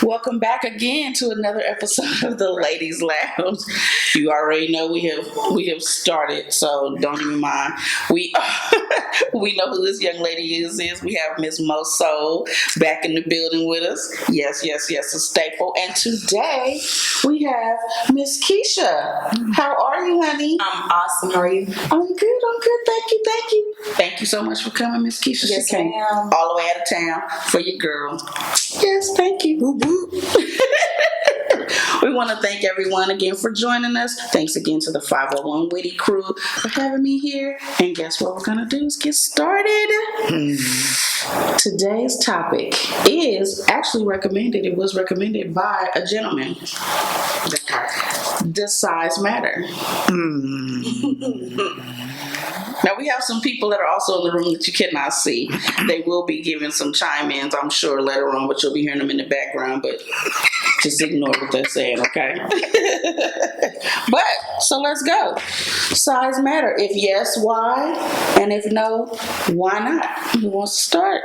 Welcome back again to another episode of the Ladies Lounge. You already know we have started, so don't even mind. We we know who this young lady is. We have Miss Mo Soul back in the building with us. Yes, a staple. And today we have Miss Keisha. How are you, honey? I'm awesome. How are you? I'm good. Thank you. Thank you so much for coming, Miss Keisha. Yes, she came ma'am. all the way out of town for your girl. Yes, thank you. Woo woo. We want to thank everyone again for joining us. Thanks again to the 501 Witty crew for having me here. And guess what we're going to do is get started. Today's topic is actually recommended. It was recommended by a gentleman. Does size matter? Now, we have some people that are also in the room that you cannot see. They will be giving some chime-ins, I'm sure, later on, but you'll be hearing them in the background, but just ignore what they're saying, okay? But, so let's go. Size matter. If yes, why? And if no, why not? Who wants to start?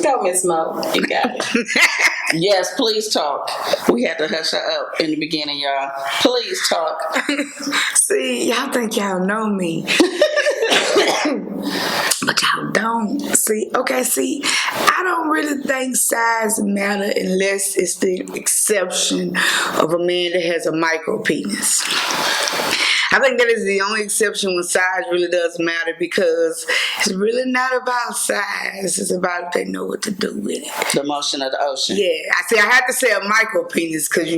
Go, Miss Mo. You got it. Yes, please talk. We had to hush her up in the beginning, y'all. Please talk. See, y'all think y'all know me. But y'all don't. See, I don't really think size matter unless it's the exception of a man that has a micro penis. I think that is the only exception when size really does matter, because it's really not about size. It's about if they know what to do with it. The motion of the ocean. Yeah, I had to say a micro penis because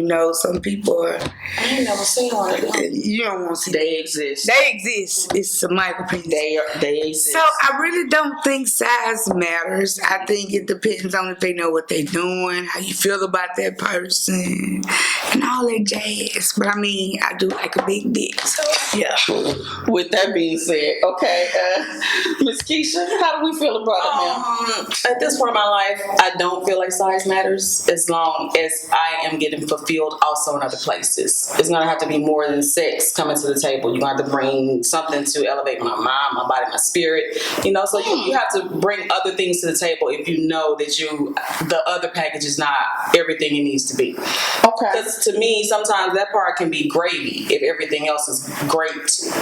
some people are. I ain't never seen one of them. You don't want to see. They exist. They exist. It's a micro penis. They exist. So I really don't think size matters. I think it depends on if they know what they're doing, how you feel about that person, and all that jazz. But I do like a big dick. So yeah. With that being said, okay, Miss Keisha, how do we feel about it now? At this point in my life, I don't feel like size matters as long as I am getting fulfilled also in other places. It's going to have to be more than sex coming to the table. You're going to have to bring something to elevate my mind, my body, my spirit. So you have to bring other things to the table if you know that the other package is not everything it needs to be. Okay. Because to me, sometimes that part can be gravy if everything else is great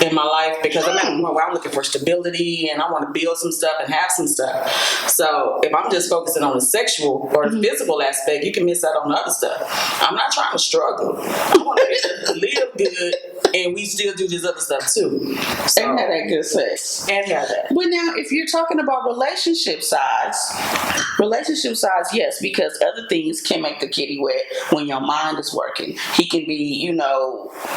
in my life, because I'm looking for stability and I want to build some stuff and have some stuff. So if I'm just focusing on the sexual or the physical aspect, you can miss out on the other stuff. I'm not trying to struggle. I want to live good, and we still do this other stuff too. So, and have that good sex. And have that. But now, if you're talking about relationship size, yes, because other things can make the kitty wet when your mind is working. He can be,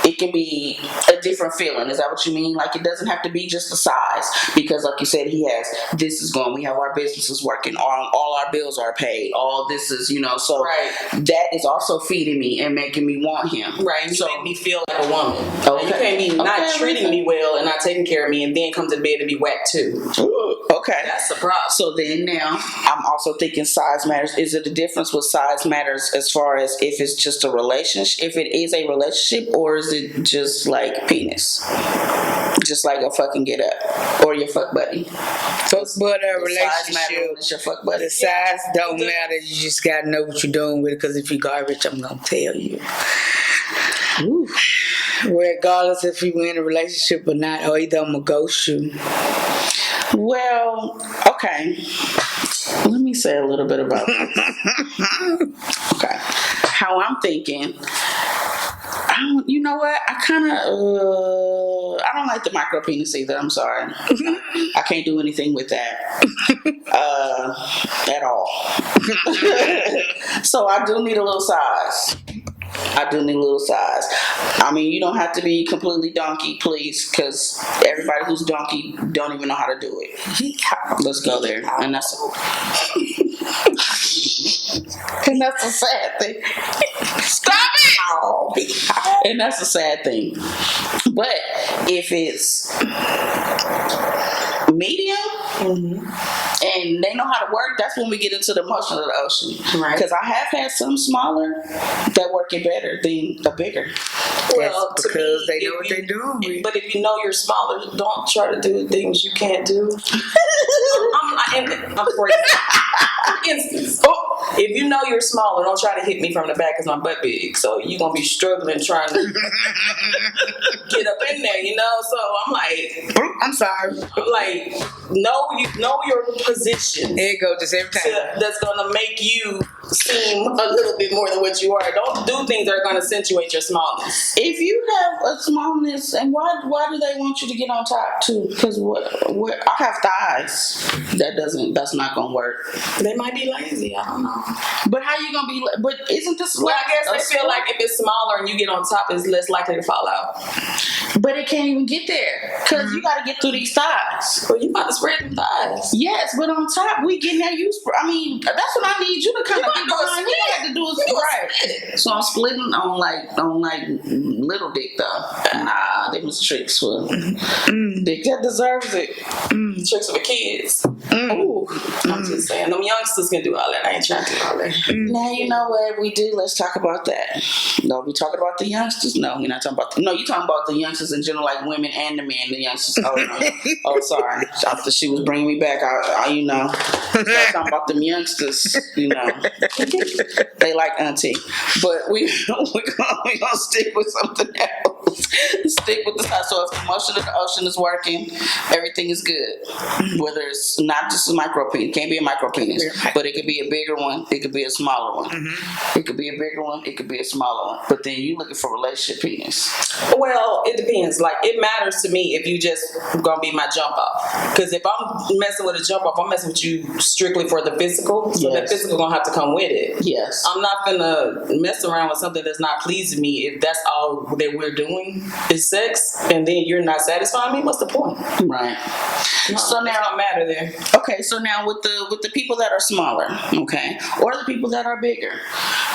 it can be a different feeling. Is that what you mean? Like, it doesn't have to be just the size, because like you said, this is going, we have our businesses working, all our bills are paid, all this is, so right. That is also feeding me and making me want him. Right. And you make me feel like a woman. Okay. You can't be not treating me well and not taking care of me and then come to bed to be whacked too. Ooh, okay. That's the problem. So then now, I'm also thinking size matters. Is it a difference with size matters as far as if it's just a relationship, if it is a relationship, or is it just like penis? Just like a fucking get up or your fuck buddy. But a relationship, it's your fuck buddy. the size don't matter. You just gotta know what you're doing with it, because if you're garbage, I'm gonna tell you. Ooh. Regardless if you in a relationship or not, or either I'm gonna ghost you. Well, okay. Let me say a little bit about that. Okay. How I'm thinking. You know what? I don't like the micro penis either. I'm sorry. I can't do anything with that at all. So I do need a little size. I mean, you don't have to be completely donkey, please, because everybody who's donkey don't even know how to do it. Let's go there. And that's a sad thing. Stop it! And that's a sad thing. But if it's medium, and they know how to work, that's when we get into the motion of the ocean. Right. Because I have had some smaller that work it better than a bigger. Well, that's because they know what they're doing. But if you know you're smaller, don't try to do things you can't do. I'm for instance, if you know you're smaller, don't try to hit me from the back because my butt big. So you're gonna be struggling trying to get up in there, you know. So I'm like, I'm sorry. like know your position. There you go, just every time. That's gonna make you seem a little bit more than what you are. Don't do things that are gonna accentuate your smallness. If you have a smallness, and why do they want you to get on top too? Because what I have thighs. That's not gonna work. They might be lazy. I don't know. But how you gonna be? But isn't this? Well, I guess they feel like if it's smaller and you get on top, it's less likely to fall out. But it can't even get there because you got to get through these thighs. Well, you about to spread them thighs. Yes, but on top we getting that use. I mean, that's what I need you to kind of get behind. You got to do it right. So I'm splitting on like little dick though. Nah, them was tricks for dick that deserves it. Tricks for the kids. Ooh, I'm just saying, them youngsters can do all that. I ain't trying to do all that. Now you know what we do. Let's talk about that. No, we talking about the youngsters. No, we're not talking about. No, you talking about the youngsters in general, like women and the men. The youngsters. Oh, no. Oh, sorry. After she was bringing me back, I you know, start talking about them youngsters. You know, they like auntie, but we're gonna stick with something else. Stick with the side. So if the motion of the ocean is working, everything is good. Whether it's not just a micro penis, can't be a micro penis, but it could be a bigger one, it could be a smaller one. It could be a bigger one, it could be a smaller one. But then you looking for relationship penis. Well, it depends. Like, it matters to me if you just gonna be my jump off. Because if I'm messing with a jump off, I'm messing with you strictly for the physical. So that physical gonna have to come with it. Yes. I'm not gonna mess around with something that's not pleasing me if that's all that we're doing is sex, and then you're not satisfying me. What's the point? Right. No, so now don't matter there. Okay, so now with the people that are smaller, okay, or the people that are bigger,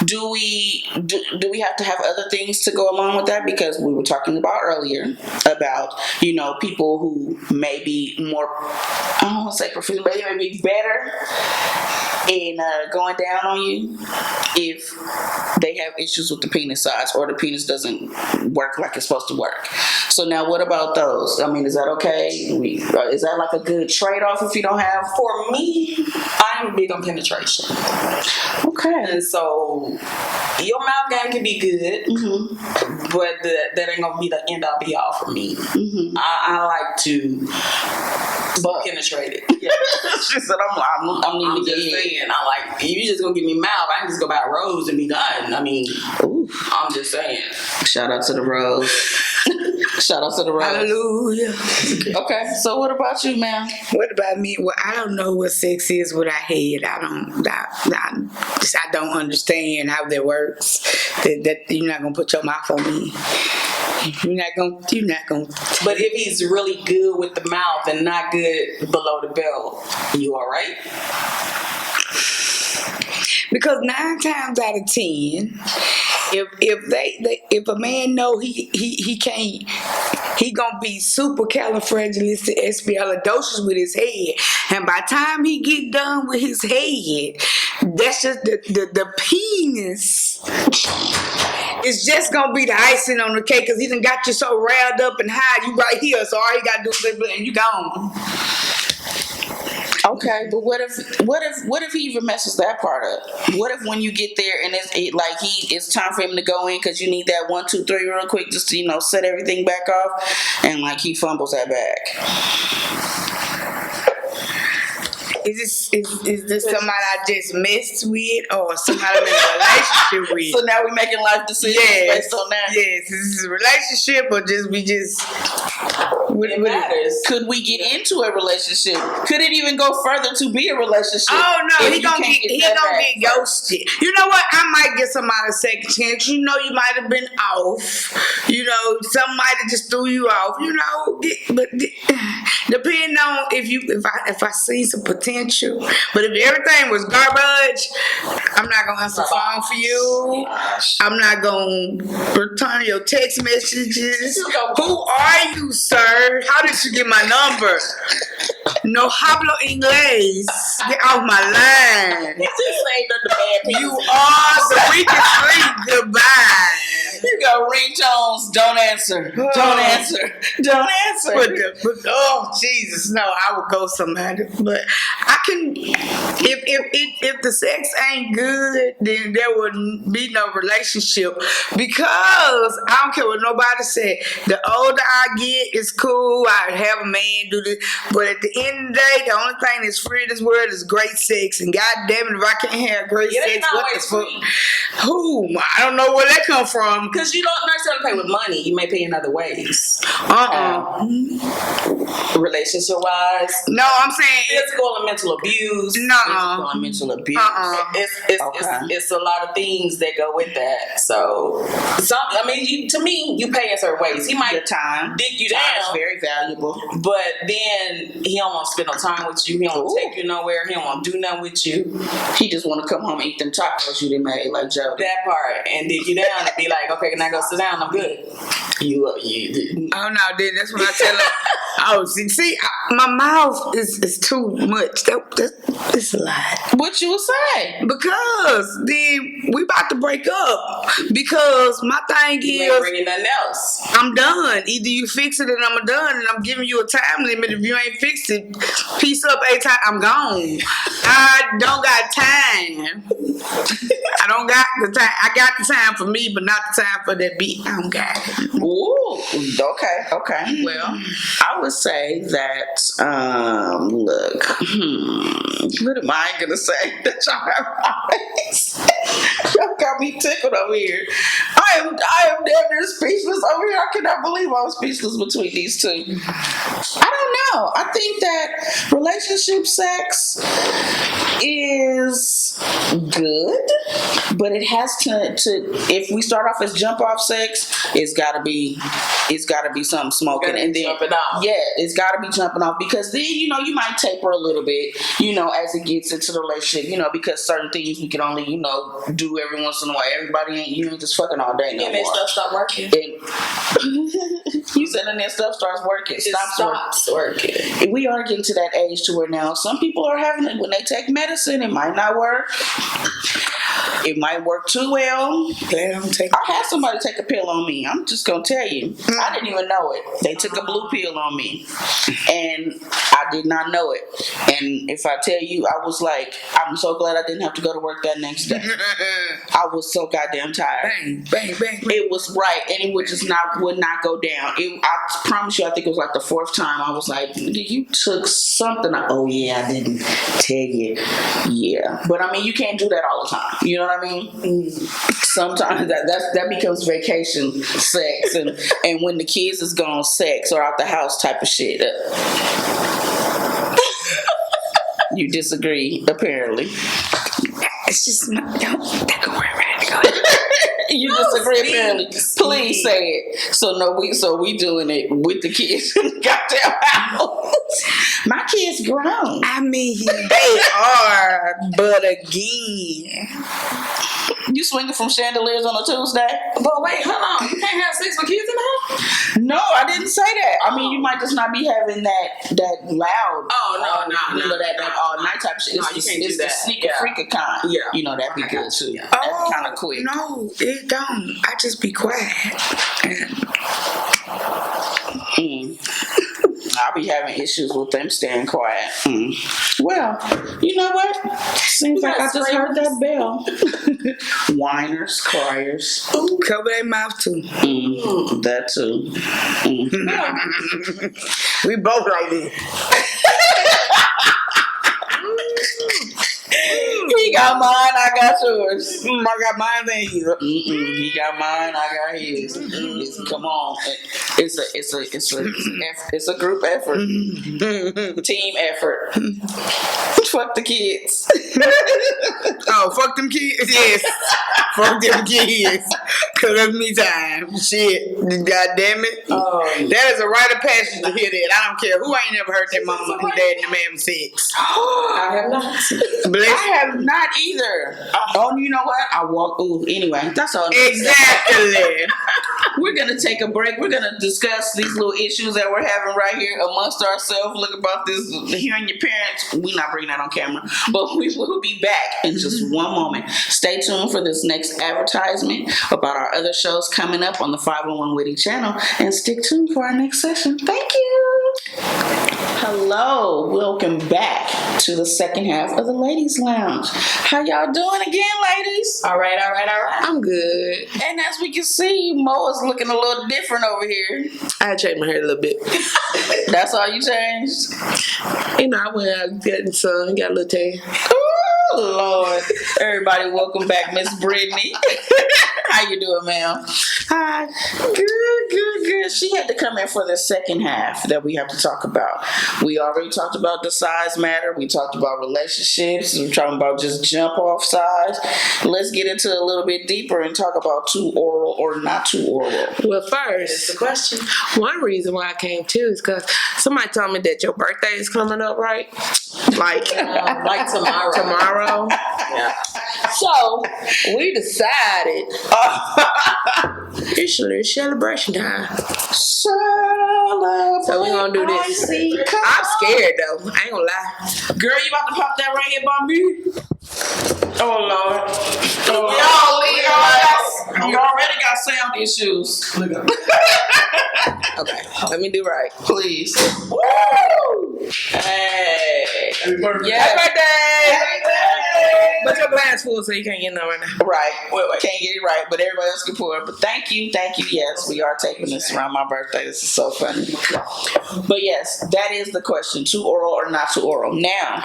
do we have to have other things to go along with that? Because we were talking about earlier about, you know, people who may be more, I don't want to say proficient, but they may be better in going down on you if they have issues with the penis size or the penis doesn't work like it's supposed to work. So now what about those? I mean, is that okay? Is that like a good trade-off if you don't have? For me, I'm big on penetration. Okay. And so your mouth game can be good, but that ain't gonna be the end all be all for me. I like to penetrate it. Yeah. She said, I'm just saying, I like, you just gonna give me mouth, I can just go buy a rose and be done. I mean, I'm just saying. Shout out to the rose. Shout out to the rose. Hallelujah. Okay, so what about you, ma'am? What about me? Well, I don't know what sex is without head. I don't understand how that works. That you're not gonna put your mouth on me. You're not gonna. But if he's really good with the mouth and not good below the belt, you all right? Because 9 times out of 10, if a man know he can't, he gonna be supercalifragilisticexpialidocious with his head, and by the time he get done with his head, that's just the penis. It's just gonna be the icing on the cake because he done got you so riled up and high. You right here, so all you gotta do is and you gone. Okay, but what if he even messes that part up? What if when you get there and it's time for him to go in because you need that 1, 2, 3 real quick just to set everything back off, and like he fumbles that back? Is this somebody I just messed with or somebody I'm in a relationship with? So now we're making life decisions based on that. Yes, is this a relationship or it matters. Could we get into a relationship? Could it even go further to be a relationship? Oh no, he gonna get ghosted. You know what? I might get somebody a second chance. You know, you might have been off. You know, some might have just threw you off. You know, but depending on if I see some potential. But if everything was garbage, I'm not gonna answer the phone for you. I'm not gonna return your text messages. Who are you, sir? How did you get my number? No hablo inglés. Get off my line. You are the weakest link. Goodbye. you go. Ringtones. Don't answer. Don't answer. Don't answer. Oh Jesus, no! I would go somebody, but I can. If the sex ain't good, then there would be no relationship because I don't care what nobody said. The older I get, it's cool. I have a man do this, but at the end of the day, the only thing that's free in this world is great sex. And God damn it, if I can't have great sex, what the fuck? Who? I don't know where that come from. Because you don't necessarily pay with money. You may pay in other ways. Relationship wise. No, I'm saying physical and mental abuse. Physical and mental abuse. It's a lot of things that go with that. So, to me, you pay in certain ways. He might your time, dick you time down, is very valuable. but then he don't want to spend no time with you. He don't want to take you nowhere. He don't want to do nothing with you. He just want to come home and eat them tacos you done made, like Joe. That part, and dick you down and be like, okay, can I go sit down? I'm good. You. Oh no, then that's when I tell her. Oh, see, my mouth is too much. That's a lot. What you would say? Because then we about to break up. Because my thing You ain't is, bringing nothing else. I'm done. Either you fix it and I'm done, and I'm giving you a time limit. If you ain't fixed it, peace up, A-time, I'm gone. I don't got time. I don't got the time. I got the time for me, but not the time for that beat. I don't got it. Ooh, okay. Well, I would say that, look, what am I going to say that y'all have y'all got me tickled over here. I am damn near speechless over here. I cannot believe I was speechless between these two. I don't know. I think that relationship sex is good, but it has to if we start off as jump off sex, it's gotta be something smoking, and then it's gotta be jumping off, because then you might taper a little bit as it gets into the relationship, because certain things we can only do every once in a while. Everybody ain't just fucking all day no more. And then stuff stop working. You said and then stuff starts working. Stops working. We are getting to that age to where now some people are having it when they take medicine. It might not work. It might work too well. I had somebody take a pill on me. I'm just gonna tell you. I didn't even know it. They took a blue pill on me, and I did not know it. And if I tell you, I was like, I'm so glad I didn't have to go to work that next day. I was so goddamn tired. Bang. It was right, and it would not go down. I promise you, I think it was like the fourth time. I was like, you took something. Oh yeah, I didn't tell you. Yeah, but I mean, you can't do that all the time. You know what I mean? Sometimes that becomes vacation sex, and when the kids is gone, sex or out the house type of shit. You disagree, apparently. It's just not. Don't go around. You disagree, apparently. Please say it. So we doing it with the kids in the goddamn house. My kids grown. I mean, they are, but again. You swinging from chandeliers on a Tuesday? But wait, hold on. You can't have sex with kids in the house? No, I didn't say that. I mean, you might just not be having that loud. Oh, no. That all night type shit. No, you can't do that. The sneaker freaker kind. Yeah. That'd be good too. Yeah. That'd be kind of quick. No, it don't. I just be quiet. I'll be having issues with them staying quiet. Well, you know what? Seems like I just heard that bell. Whiners, criers. Ooh, cover their mouth too. That too. We both like this. He got mine, I got yours. I got mine and his. He got mine, I got his. Come on, it's a group effort, team effort. Fuck the kids. Oh, fuck them kids. Yes, fuck them kids. Cause that's me time. Shit, god damn it. That is a rite of passage to hear that. I don't care who ain't never heard that mama and dad and them having sex. I have not. I have not either. Oh, you know what? I walk. Ooh, anyway, that's all. Exactly. We're gonna take a break. We're gonna discuss these little issues that we're having right here amongst ourselves. Look about this, hearing your parents. We're not bringing that on camera, but we will be back in just one moment. Stay tuned for this next advertisement about our other shows coming up on the 501 Witty channel, and stick tuned for our next session. Thank you. Hello, welcome back to the second half of the Ladies Lounge. How y'all doing again, ladies? All right. I'm good. And as we can see, Mo is looking a little different over here. I changed my hair a little bit. That's all you changed? You know, I went out getting sun, got a little tan. Oh, Lord. Everybody, welcome back, Miss Brittany. How you doing, ma'am? Hi. Good. She had to come in for the second half that we have to talk about. We already talked about the size matter. We talked about relationships. We're talking about just jump off size. Let's get into it a little bit deeper and talk about too oral or not too oral. Well, That's first, the question. one reason why I came too is because somebody told me that your birthday is coming up, right? Like Like tomorrow. Yeah. So we decided it's celebration time. So we're gonna do this. I'm scared though. I ain't gonna lie. Girl, you about to pop that right here by me? Oh, Lord. You already got sound issues. Okay, let me do right. Please. Woo! Hey. Happy birthday! But your glass full, so you can't get none right now. Right. Wait. Can't get it right, but everybody else can pour it. But thank you. Yes, we are taping this around my birthday. This is so funny. But yes, that is the question. Too oral or not too oral. Now,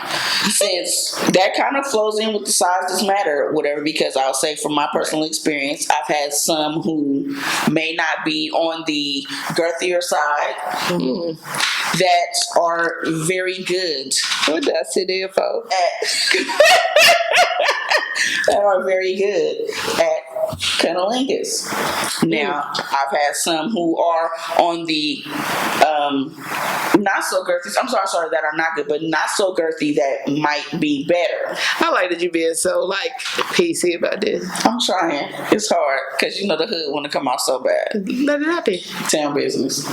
since that kind of flows in with the size doesn't matter or whatever, because I'll say from my personal experience, I've had some who may not be on the girthier side that are very good. What did I sit there for? That are very good at cunnilingus. Now, I've had some who are on the not so girthy. I'm sorry, that are not good, but not so girthy that might be better. I like that you being so like PC about this. I'm trying. It's hard because you know the hood want to come out so bad. Let it happen. Town business.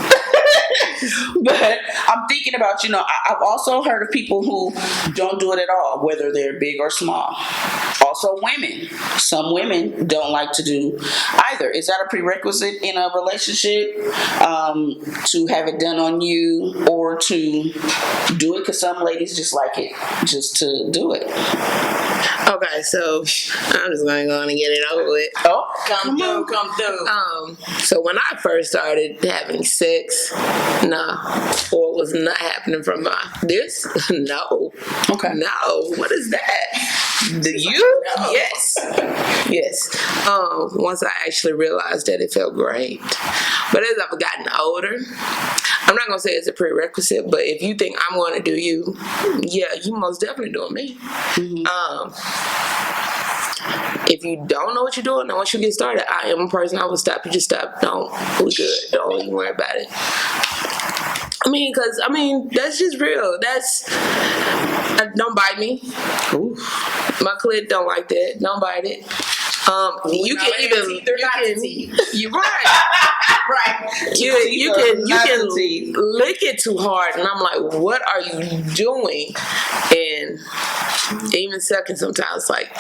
But I'm thinking about, I've also heard of people who don't do it at all, whether they're big or small. Also women. Some women don't like to do either. Is that a prerequisite in a relationship to have it done on you or to do it? Because some ladies just like it just to do it. Okay, so I'm just going to go on and get it over with. Oh, Come through. So when I first started having sex, or it was not happening from this, no. Okay. No, what is that? Do you? No. Yes. Once I actually realized that it felt great. But as I've gotten older, I'm not gonna say it's a prerequisite, but if you think I'm gonna do you, yeah, you most definitely doing me. If you don't know what you're doing, then once you get started, I am a person I will stop. You just stop. Don't. We good. Don't even worry about it. That's just real. Don't bite me. Ooh. My clit don't like that. Don't bite it. You can you're right. right. You can lick it too hard, and I'm like, what are you doing? And even sucking sometimes, like,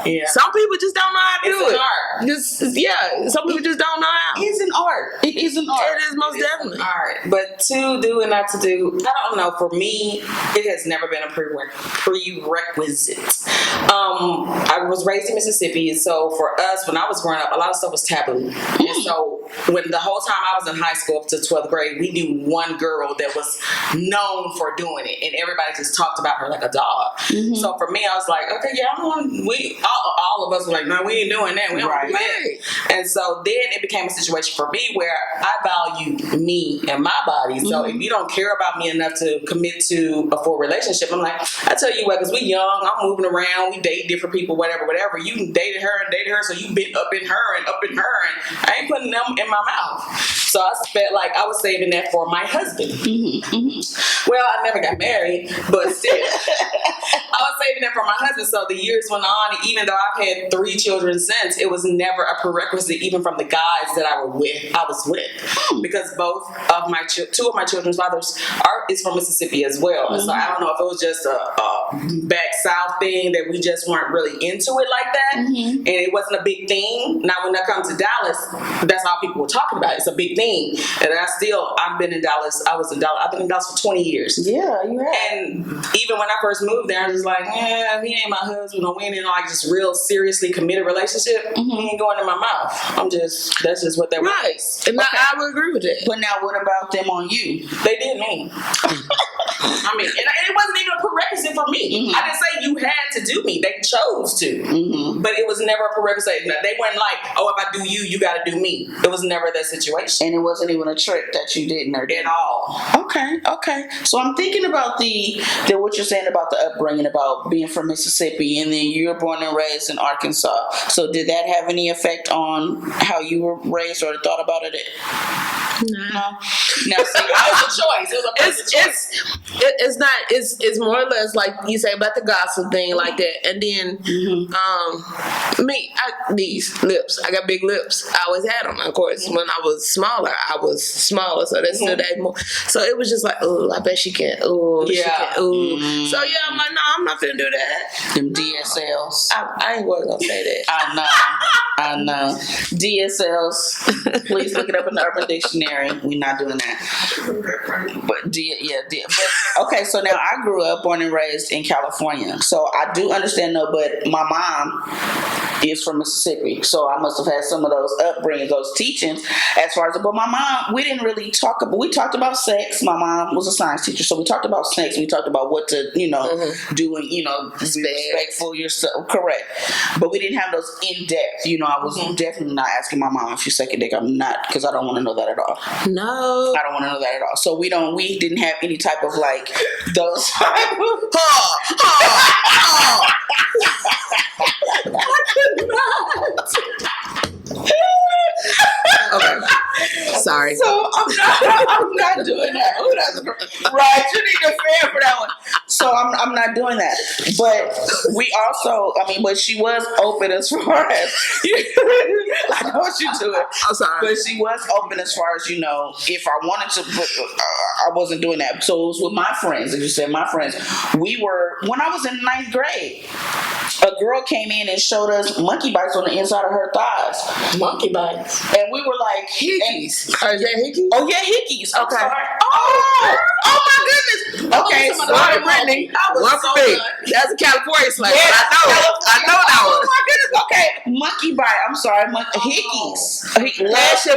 Yeah. some people just don't know how to do It's it. an art. Some people just don't know how. It is an art. It is an art. It is most definitely. Art. But to do and not to do, I don't know. For me, it has never been a prerequisite. I was raised in Mississippi, and so for us, when I was growing up, a lot of stuff was taboo. And so when the whole time I was in high school up to 12th grade, we knew one girl that was known for doing it, and everybody just talked about her like a dog. So for me, I was like, okay, yeah, all of us were like, no, we ain't doing that. We don't do that. And so then it became a situation for me where I value me and my body. So if you don't care about me enough to commit to a full relationship, I'm like, I tell you what, because we young, I'm moving around, we date different people, whatever. You dated her, so you been up in her, and I ain't putting them in my mouth. So I felt like I was saving that for my husband. Well, I never got married, but still. was saving it for my husband. So the years went on, and even though I've had 3 children since, it was never a prerequisite, even from the guys that I was with, because both of my 2 of my children's fathers is from Mississippi as well. And so I don't know if it was just a back south thing that we just weren't really into it like that, and it wasn't a big thing. Now when I come to Dallas, that's all people were talking about. It's a big thing, and I've been in Dallas. I've been in Dallas for 20 years. Yeah, you have. And even when I first moved there, I was just like, yeah, he ain't my husband, or we ain't in like just real seriously committed relationship. He ain't going in my mouth. That's just what they were. Right. And I would agree with that. But now, what about them on you? They did me. I mean, and it wasn't even a prerequisite for me. I didn't say you had to do me. They chose to. But it was never a prerequisite. They weren't like, oh, if I do you, you got to do me. It was never that situation. And it wasn't even a trick that you didn't or did at all. Okay. So I'm thinking about the what you're saying about the upbringing, about being from Mississippi, and then you were born and raised in Arkansas. So did that have any effect on how you were raised or thought about it? No. Now, see, it was a choice. It was a personal choice. It's not. It's more or less like you say about the gossip thing, like that. And then, these lips. I got big lips. I always had them. Of course, when I was smaller, so that's still that more. So it was just like, oh, I bet she can. Oh, she can. Oh. So yeah, I'm like, no, I'm not finna do that. Them DSLs. I ain't gonna say that. I know. DSLs. Please look it up in the Urban Dictionary. We're not doing that. But okay, so now I grew up, born and raised in California. So I do understand though, but my mom is from Mississippi. So I must have had some of those upbringings, those teachings as far as, but my mom, we didn't really talk about, we talked about sex. My mom was a science teacher. So we talked about sex. We talked about what to, do and, be respectful yourself. Correct. But we didn't have those in depth, I was definitely not asking my mom if she's sucking dick. I'm not, because I don't want to know that at all. No. I don't want to know that at all. So we didn't have any type of like those type of Okay. Sorry. So I'm not doing that. Right, you need a fan for that one. So I'm not doing that. But we also, but she was open as far as I know what you're doing. I'm sorry. But she was open as far as, if I wanted to, but I wasn't doing that. So it was with my friends, as you said, my friends. When I was in 9th grade, a girl came in and showed us monkey bites on the inside of her thighs. Monkey bites. And we were like, hickeys. Is that hickeys? Oh, yeah, hickeys. Okay. Oh my goodness. Okay, sorry, Brittany. One for me. That's a California slang. Yeah, I know that one. Oh my goodness. Okay, monkey bite. I'm sorry, hickeys.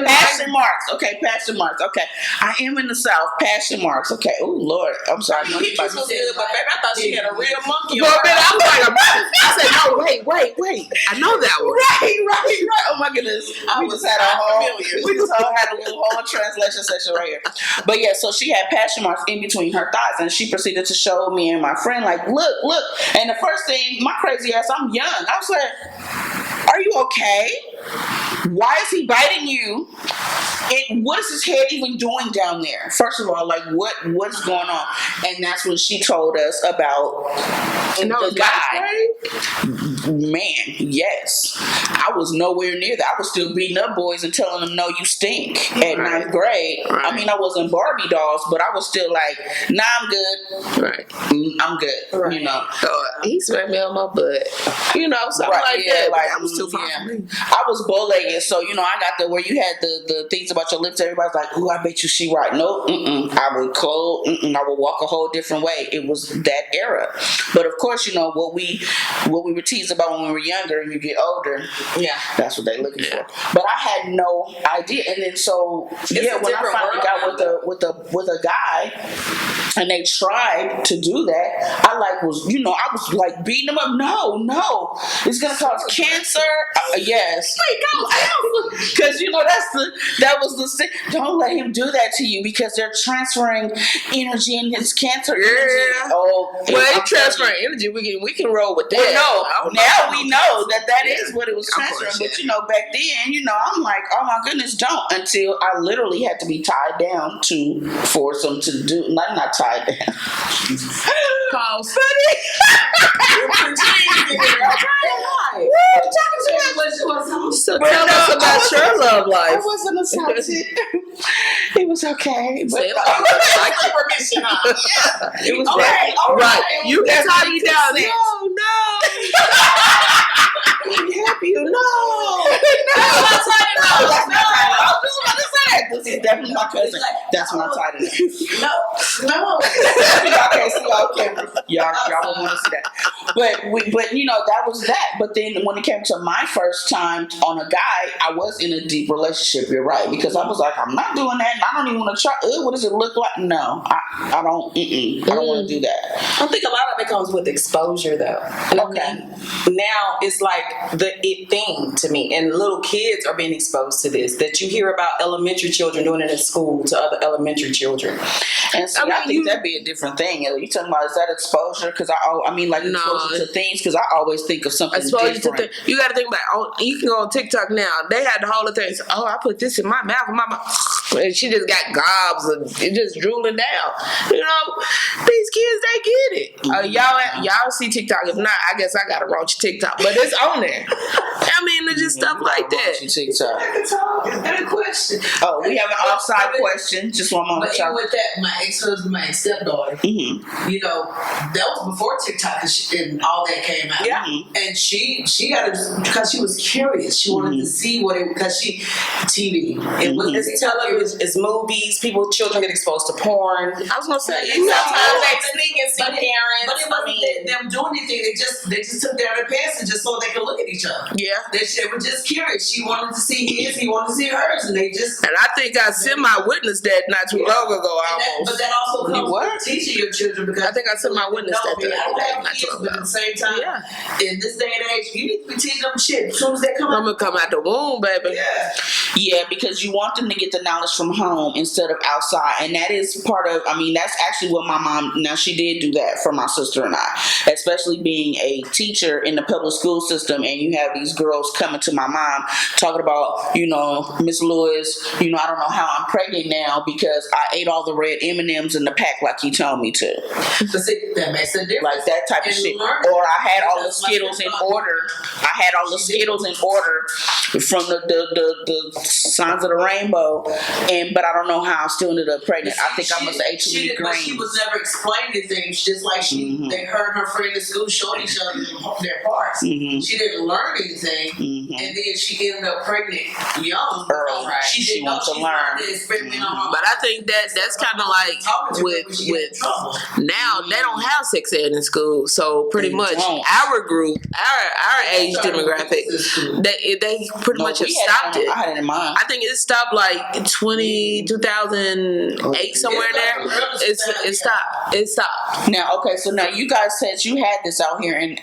Passion marks. Okay, passion marks. Okay, I am in the South. Passion marks. Okay. Oh Lord, I'm sorry. Monkey Hickeys was good, but baby, I thought she had a real monkey. Well, I was like, I said, no, wait. I know that one. Right. Oh my goodness. We just had a little whole translation session right here. But yeah, so she had passion marks in between her thighs, and she proceeded to show me and my friend, like, look. And the first thing, my crazy ass, I'm young. I was like, are you okay? Why is he biting you? And what is his head even doing down there? First of all, like, what's going on? And that's when she told us about the guy. Man, yes. I was nowhere near that. I was still beating up boys and telling them, no, you stink at 9th grade. Right. I wasn't Barbie dolls, but I was still like, nah, I'm good. Right. I'm good. Right. So he smacked me on my butt. something like that. Like, I was too far from me. I was bow-legged, so, I got the, where you had the things about your lips, everybody's like, ooh, I bet you she right. Nope, I would close, I would walk a whole different way. It was that era. But of course, what we were teased about when we were younger and you get older, that's what they're looking for. But I had no idea. And then so, when I finally got with a guy, and they tried to do that, I was like beating them up. No, it's gonna cause cancer. Yes. Because that that was the thing. Don't let him do that to you because they're transferring energy in his cancer. Yeah. Oh, well, it transferring energy. We can roll with that. Well, no, now we know that is what it was Of transferring. course, But back then, I'm like, oh my goodness, don't, until I literally had to be tied down to force them to do. Not tied down. Pause. So tell us about your love life. I wasn't assaulted. It was okay. But Permission, huh? it was Okay, all right. It You was can tie me down. consent. No. Help you. No. This is definitely my cousin. That's my title. No. Y'all can't see on camera. Y'all won't want to see that. But that was that. But then when it came to my first time on a guy, I was in a deep relationship. You're right, because I was like, I'm not doing that. And I don't even want to try. What does it look like? No, I don't. I don't want to do that. I think a lot of it comes with exposure, though. Okay. Now it's like the it thing to me, and little kids are being exposed to this. That you hear about elementary children doing it in school to other elementary children. And so I think that'd be a different thing. You talking about, is that exposure? Because exposure to things. Because I always think of something exposure different. to things. You got to think about. You can go on TikTok now. They had the whole of things. Oh, I put this in my mouth. And she just got gobs of it, just drooling down. These kids, they get it. Y'all see TikTok? If not, I guess I got to launch TikTok. But it's on there. I mean, it's just stuff like that. TikTok. I got a question. Oh, we have an offside question. Just one moment. But even with that, my ex-husband, my ex-stepdaughter, that was before TikTok and all that came out. Yeah. And she got it because she was curious. She wanted to see because TV. It was It's television, it's movies. Children get exposed to porn. I was gonna say, Sometimes they sneak and see parents. But it wasn't them doing anything. They just took down their pants and just so they could look at each other. yeah. They were just curious. She wanted to see his, he wanted to see hers, and they just. And I think I semi-witnessed that not too long ago. But that also comes with teaching your children because I think I semi-witnessed that. I don't have not kids, too long but ago. at the same time, in this day and age, you need to be teaching them shit as soon as they come I'm out. gonna come out the womb, baby. Yeah, because you want them to get the knowledge from home instead of outside. And that is part of, that's actually what my mom, now she did do that for my sister and I, especially being a teacher in the public school system. And you have these girls coming to my mom talking about, Miss Lewis, I don't know how I'm pregnant now because I ate all the red M&Ms in the pack like you told me to. But see, that makes a difference. Like that type of shit. Or I had all the Skittles in order. From the signs of the rainbow, but I don't know how I still ended up pregnant. I think I must have ate too many But greens. she was never explaining things, just like they heard her friend in school showing each other their parts. She didn't learn anything, and then she ended up pregnant young. Early. She didn't know wants to she learn. wanted to experiment on her But I think that's kind of like with now they don't have sex ed in school, so pretty much don't. our group, our age demographic, they pretty much have stopped it. I had it in mind. I think it stopped like 2008 somewhere in there. It stopped. It stopped. Now, okay, so now you guys said you had this out here in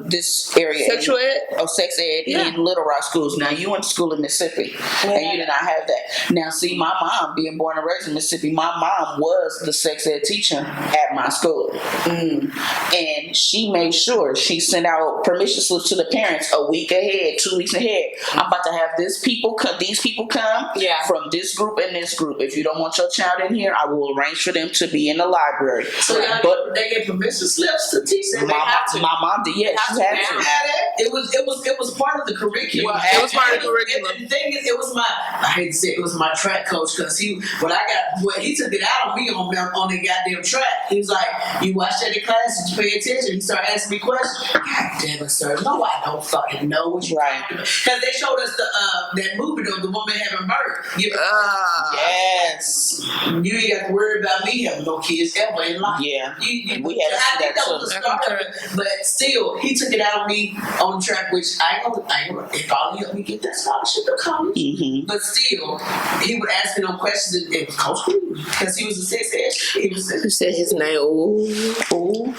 this area. Sexual ed? Sex ed in Little Rock schools. Now, you went to school in Mississippi, and you did not have that. Now, see, my mom, being born and raised in Mississippi, my mom was the sex ed teacher at my school. And she made sure she sent out permission slips to the parents a week ahead, 2 weeks ahead. I'm about to have these people come from this group and this group. If you don't want your child in here, I will arrange for them to be in the library. So they get permission slips to teach them. My mom did. Yeah, she had to. It was part of the curriculum. It was part of the curriculum. And the thing is, I hate to say it was my track coach because he took it out on me on the goddamn track. He was like, "You watched that in class? Did you pay attention?" He started asking me questions. God damn it, sir! No, I don't fucking know what you're talking about. Because they showed us that movie though, the woman having birth. Yes. You ain't got to worry about me having no kids ever in life. Yeah. We had to see that was the start of it, but still, he took it out on me on the track, which I ain't gonna it probably helped me get that scholarship to college. But still, he would ask me no questions, and it was Coach because he was a sex ed. You said his name. Ooh.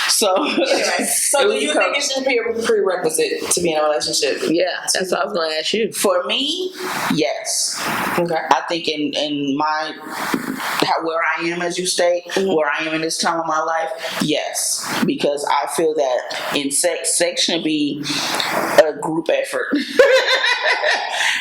So, Anyway, so do you think it should be a prerequisite to be in a relationship? Yeah, that's what I was gonna ask you. for me, yes. Okay. I think in my where I am, as you state, where I am in this time of my life, yes, because I feel that in sex should be a group effort.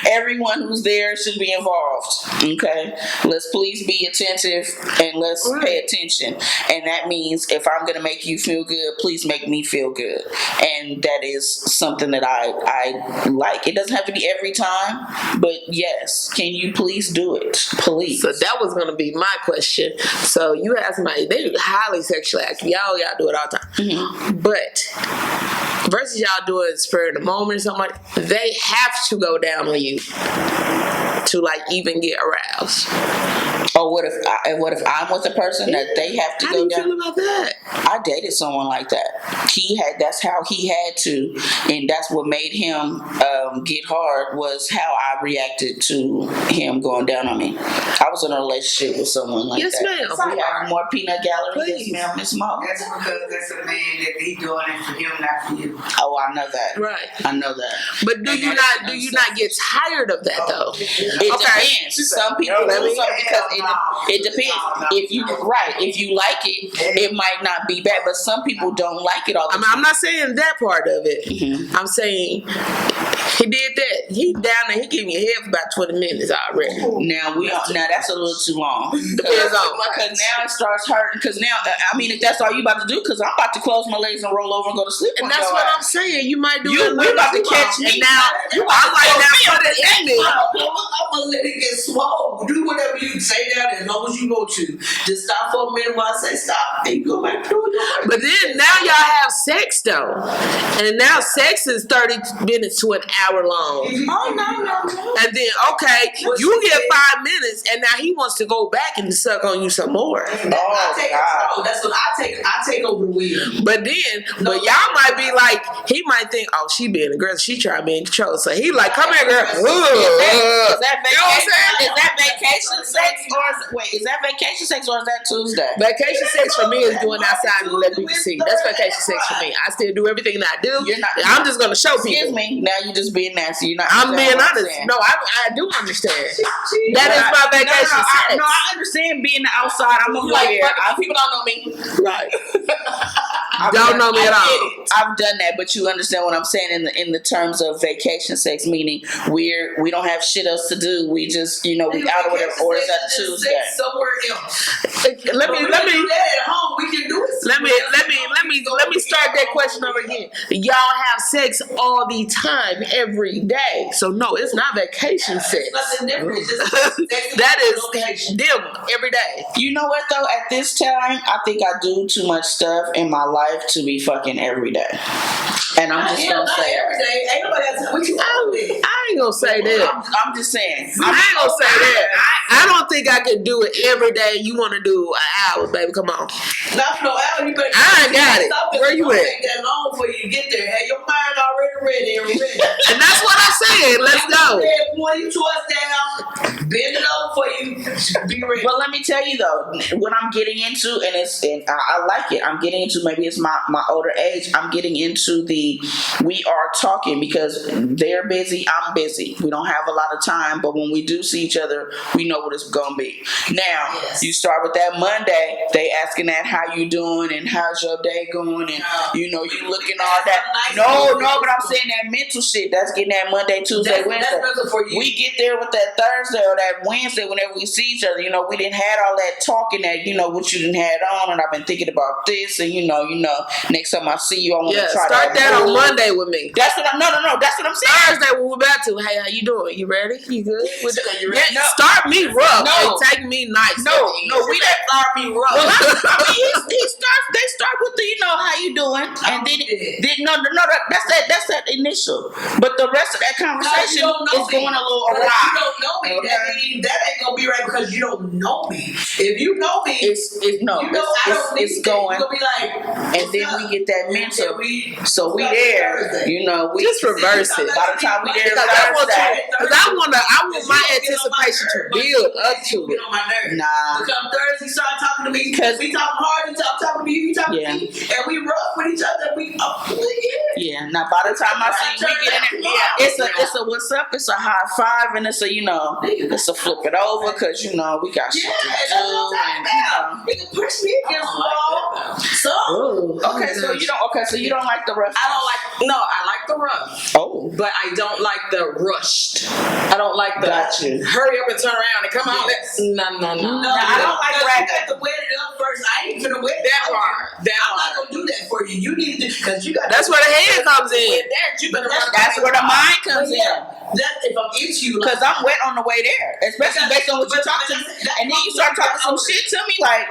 Everyone who's there should be involved. Okay, let's please be attentive and let's pay attention. And that means if I'm gonna make you feel good, please make me feel good. And that is something that I like. It doesn't have to be every time, but yes, can you please do it, please? So that was gonna be my question. So you have somebody, they highly sexually active. Y'all do it all the time. But versus y'all doing spur of the moment or something like that, they have to go down on you to like even get aroused. Or what if I'm with a person that they have to How go do you down? feel about that? I dated someone like that. That's how he had to, and that's what made him get hard, was how I reacted to him going down on me. I was in a relationship with someone like Yes, that. ma'am. We have more peanut gallery. Please. Yes, ma'am, Miss Mo. That's because that's a man that he doing it for him, not for you. Oh, I know that. Right. I know that. But do you not get tired of that though? It depends. Some people do something because it depends. If you like it, it might not be bad. But some people don't like it all the I mean, time. I'm not saying that part of it. I'm saying he did that. He down there. He gave me a head for about 20 minutes already. Now that's a little too long. Depends on. Because now it starts hurting. Because now, I mean, if that's all you about to do, because I'm about to close my legs and roll over and go to sleep. And that's what I'm saying. You might do it. We're about to catch me. And now I'm like, now put it in me. I'm gonna let it get swole. Do whatever you say down there as long as you go to. Just stop for a minute while I say stop, and you go back to it. But then now y'all have sex though, and now sex is 30 minutes to an hour long. Oh no. And then you get 5 minutes, and now he wants to go back and suck on you some more. I take control. That's what I take. I take over the wheel. But y'all might be like, he might think, oh, she being aggressive, she trying to be in control. So he like, come here, girl. Is that vacation sex is that vacation sex or is that Tuesday? Vacation sex for me is going outside and let people see. That's vacation sex for me. I still do everything that I do. I'm just gonna show people. Excuse me. Now you just being nasty. You're not. I'm being honest. No, I do understand. That is my vacation sex. No, I understand being outside. I'm a Like, player. people don't know me. Right. Don't know me at all. I've done that, but you understand what I'm saying in the terms of vacation sex, meaning we don't have shit else to do. We just we out or whatever. Or is that Tuesday? Somewhere else. Let me do that at home. We can do it. Let me start that question over again. Y'all have sex all the time, every day. So no, it's not vacation sex. It's nothing different. It's just That is them every day. You know what though? At this time, I think I do too much stuff in my life to be fucking every day. And I'm just gonna say every day. Ain't nobody got time. What you I ain't gonna say that. I'm just saying. I ain't gonna say that. I don't think I could do it every day. You want to do an hour, baby? Come on. Not no hour. You better. I ain't got it. Where you at? Take that long for you to get there. Have your mind already ready. And that's what I said. Let's go. Point you towards down. Bend it over for you. Be ready. But let me tell you though, what I'm getting into, and I like it. I'm getting into, maybe it's my older age. I'm getting into we are talking because they're busy. I'm busy. We don't have a lot of time, but when we do see each other, we know what it's gonna be. Now you start with that Monday. They asking that how you doing and how's your day going, and you looking all that. No, but I'm saying that mental shit. That's getting that Monday, Tuesday, Wednesday. That's for you. We get there with that Thursday or that Wednesday whenever we see each other. We didn't had all that talking that what you didn't had on, and I've been thinking about this, and next time I see you, I want to try start that on Monday with me. That's what I'm. No. That's what I'm saying. Thursday when we're about to. Hey, how you doing? You ready? You good? You ready? No. Start me rough. No. And take me nice. No, we didn't start me rough. Well, they start with the how you doing, and then that's that initial. But the rest of that conversation is going a little awry. If you don't know me, that ain't gonna be right because you don't know me. If you know me, it's going. You're gonna be like, and then we get that mental. So we there. Thursday. We Just reverse it. By the time we there, Because I want my anticipation to build up to it. On my nerves. Nah. Come Thursday, start talking to me because we talking hard. You talking to me. You talking to me, and we rough with each other. We yeah. Now by the time time I see you, we get in there. It's a what's up? It's a high five, and it's a it's a flip it over because we got shit to do. And, You can push me against the wall. So so you don't like the rough. I like the rough. Oh, but I don't like the rushed. I don't like the hurry up and turn around and come on. No. I don't like that. You got to wet it up first. I ain't gonna wet that part. I'm not gonna do that for you. You need to because you got. That's where the head comes in. That's where the mind comes in. That if I'm into you, because I'm wet on the way there, especially based on what you talk to me, and then you start talking some shit to me like,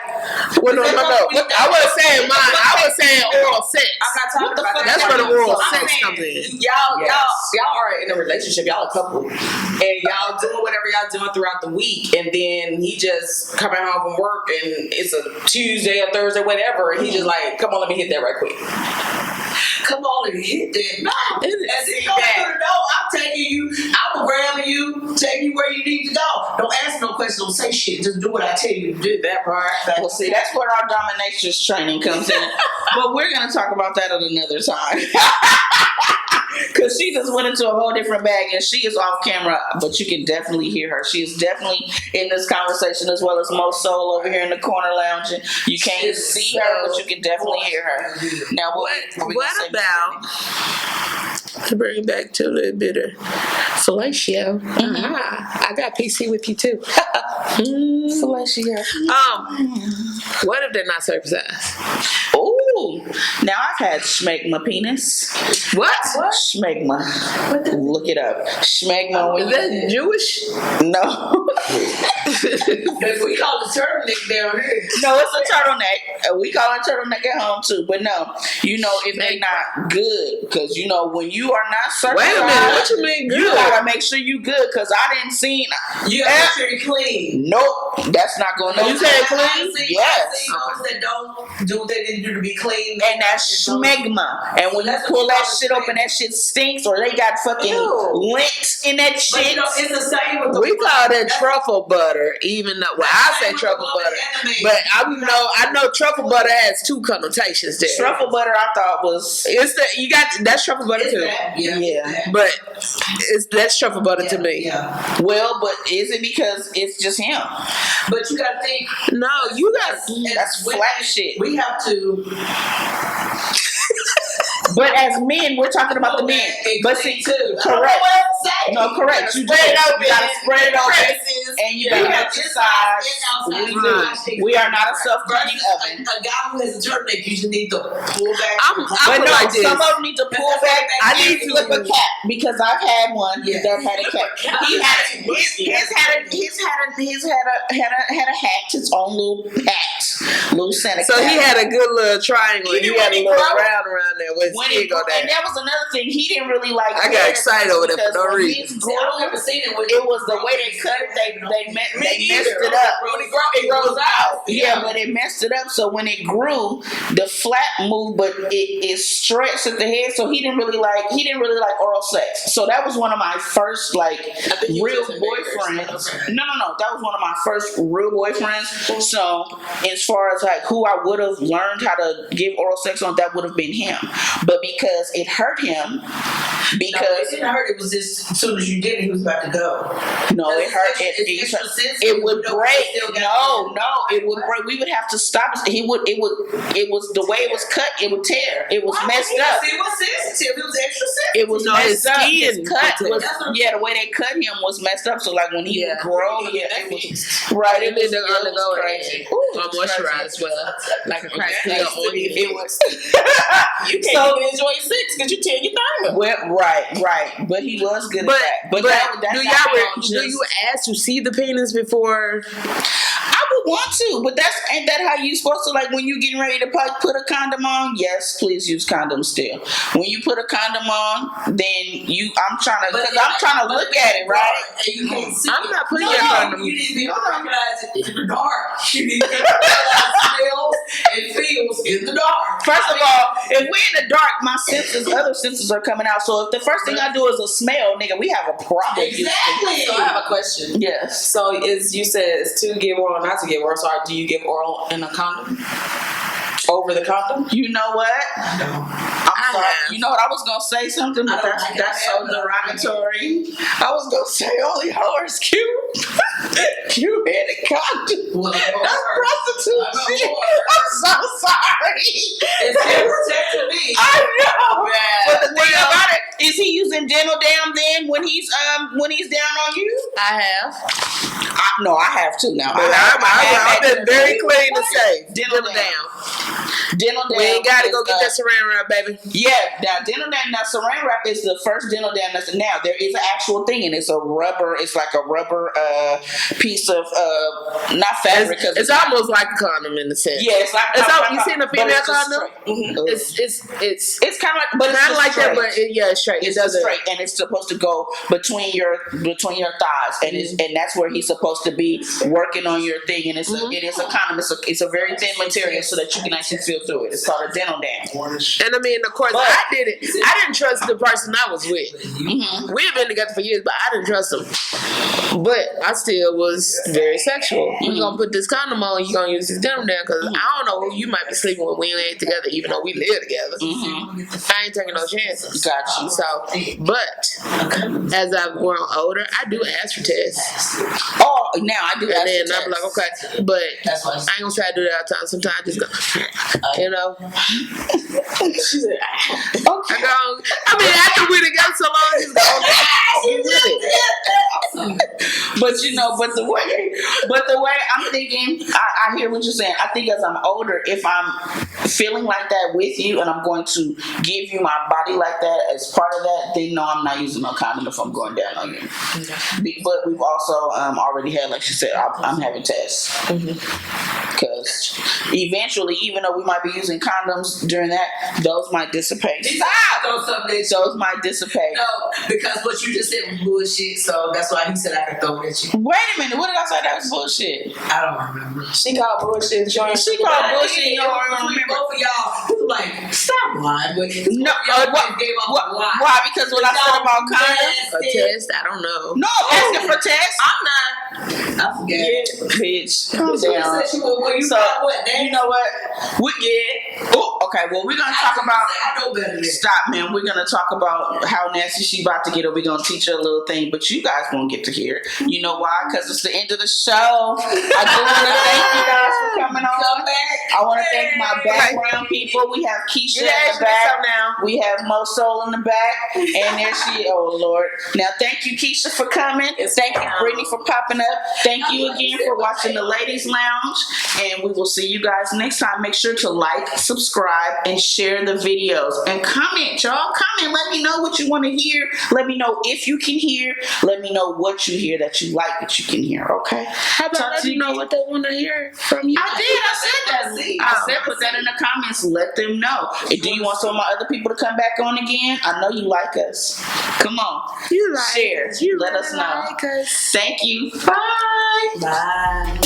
well, no. I wasn't saying mine. I was saying oral sex. I'm not talking about that. That's where the oral sex comes in. Y'all are in a relationship. Y'all a couple, and y'all doing whatever y'all doing throughout the week, and then he just coming home from work, and it's a Tuesday or Thursday, whatever, and he just like, come on, let me hit that right quick. Come on and hit that. No. As he goes through the door, I'm taking you, I'm grabbing you, taking you where you need to go. Don't ask no questions, don't say shit. Just do what I tell you to do. That part. Well, see, that's where our dominatrix training comes in. But we're going to talk about that at another time. Because she just went into a whole different bag and she is off camera, but you can definitely hear her. She is definitely in this conversation as well as Mo Soul over here in the corner lounging. You can't see her, but you can definitely hear her. Now, what about, to bring back to a little bit of fellatio, I got PC with you too. Fellatio. What if they're not circumcised? Ooh, now I've had schmegma penis. What? Schmegma. Look it up. Schmegma. Is that Jewish? No. We call it turtleneck down here. No, it's a turtleneck. We call it turtleneck at home too. But no, if they're not good, because when you are not circumcised. Wait a minute, what you mean good? You gotta make sure you good, because I didn't see. You gotta make sure you're clean. Nope, that's not going to. You said clean? Yes. I see those that don't do what they need to do to be clean. And that's schmegma. And when you pull that shit open, that shit stinks, or they got fucking links in that shit. But it's the same with the we call that truffle butter, even though I say truffle butter, but I know truffle butter has two connotations there. Truffle butter, I thought was that's truffle butter too. Yeah, but that's truffle butter to me. Yeah. Well, but is it because it's just him? But you gotta think. No, you got that's flat shit. We have to. But as men, we're talking about the men. But see, correct. No, correct. You spread it open. You gotta spread it open, and you gotta decide. We are not a self-burning oven. A guy who has a turtleneck usually need to pull back. But no, like some of them need to pull back. I need to flip a cap because I've had one that had a cap. He had a hat, his own little hat, little Santa. So he had a good little triangle. He had a little round around there with his head go down. And that was another thing. He didn't really like. I got excited over that for no reason. I've never seen it. It was the way they cut it. They messed it up. It grows out. Yeah, but it messed it up. So when it grew, the flap moved, but it stretched at the head. So he didn't really like oral sex. So that was one of my first real boyfriends. No. That was one of my first real boyfriends. So as far as who I would have learned how to give oral sex on, that would have been him. But because it hurt him, it didn't hurt. It was just as soon as you did it, he was about to go. No, it hurt. It would break. No, it would break. We would have to stop it. It was the way it was cut. It would tear. It was messed up. It was sensitive. It was extra sensitive. It was messed up. His cut was the way they cut him was messed up. So when he would grow, it was right. It was crazy. Moisturized as well, like a crack tail on you. It was. You can't even enjoy sex because you tear your thigh up. Well, right. But he was good at that. But do you ask to see the penis before? I would want to, but ain't that how you supposed to? When you getting ready to put a condom on? Yes, please use condoms still. When you put a condom on, then I'm trying to look at it, right? And you can't see. I'm not putting your condom. You need to be able to recognize it in the dark. You need to be able to recognize smells and feels in the dark. First of all, if we're in the dark, my other senses are coming out. So if the first thing I do is a smell, nigga, we have a problem. Exactly. So I have a question. Yes. So you said it's to give oral, not to give oral. Sorry, do you give oral in a condom? Over the condom? You know what? No. I'm I'm sorry. have. You know what? I was gonna say something, but that's so derogatory. I was gonna say only whores cute. Cute-headed condoms. Well, That's prostitution. I'm so sorry. It's protecting me. I know. Yeah. But the thing about it is, he using dental dam then when he's down on you? I have. No, I have too now. But I've been very clean to say. Dental Dental dam. down. Dental dam. We ain't got to go get is, that saran wrap, baby. Yeah, now dental dam. Now saran wrap is the first dental dam. Now there is an actual thing, and it's a rubber. It's like a rubber piece of not fabric. It's almost like a condom in a sense. Yeah, it's like you seen a female condom? It's kind of like, but not it's like straight. that, but it's straight. It's it doesn't. straight, and it's supposed to go between your thighs, and and that's where he's supposed to be working on your thing. And it is a condom. It's a very thin material so that you can actually feel through it. It's called a dental dam. And I mean, of course, I did it. I didn't trust the person I was with. We've been together for years, but I didn't trust him. But I still was very sexual. We're gonna put this condom on. You gonna use this dental dam because I don't know who you might be sleeping with when we ain't together, even though we live together. I ain't taking no chances. Gotcha. So, but as I've grown older, I do ask for tests. Oh, now I do. And then I'll be like, okay, but That's what I I ain't gonna try to do that all the time. Sometimes I just go, you know. She said, okay. I mean, after we together so long, just go, get with it. But the way I'm thinking, I hear what you're saying. I think as I'm older, if I'm feeling like that with you and I'm going to give you my body like that as part of that, then no, I'm not using no condom if I'm going down on you. But we've also already had, like she said, I'm having tests. Because eventually, even though we might be using condoms during that, those might dissipate. Those might dissipate. No, because what you just said was bullshit, so that's why he said I could throw it at you. Wait a minute, what did I say? That was bullshit. I don't remember. She called bullshit. She called bullshit. You don't remember. Both of y'all like stop lying, but No, why? Because when I said about condoms, A test? I don't know. no, I'm asking for tests. I'm not. I forget. Yeah, bitch. Calm She down. said she was, well, you So, got what? Then you know what? Okay, well, we're going to talk about... I know better than that. Stop, man. We're going to talk about how nasty she about to get, or we're going to teach her a little thing, but you guys won't get to hear it. You know why? Because it's the end of the show. I do want to thank you guys for coming on. Come back. I want to thank my background people. We have Keisha in the back. We have Mo Soul in the back. And there she... Oh, Lord. Now, thank you, Keisha, for coming. Thank you, Brittany, for popping up. Thank you again for watching the Ladies Lounge. And we will see you guys next time. Make sure to like, subscribe, and share the videos. And comment, y'all. Comment. Let me know what you want to hear. Let me know if you can hear. Let me know what you hear that you like that you can hear, okay? How about let them know what they want to hear from you? I did. I said that. I said put that in the comments. Let them know. And do you want some of my other people to come back on again? I know you like us. Come on. You like Share. us. You Let really us know. like us. Thank you. Bye. Bye.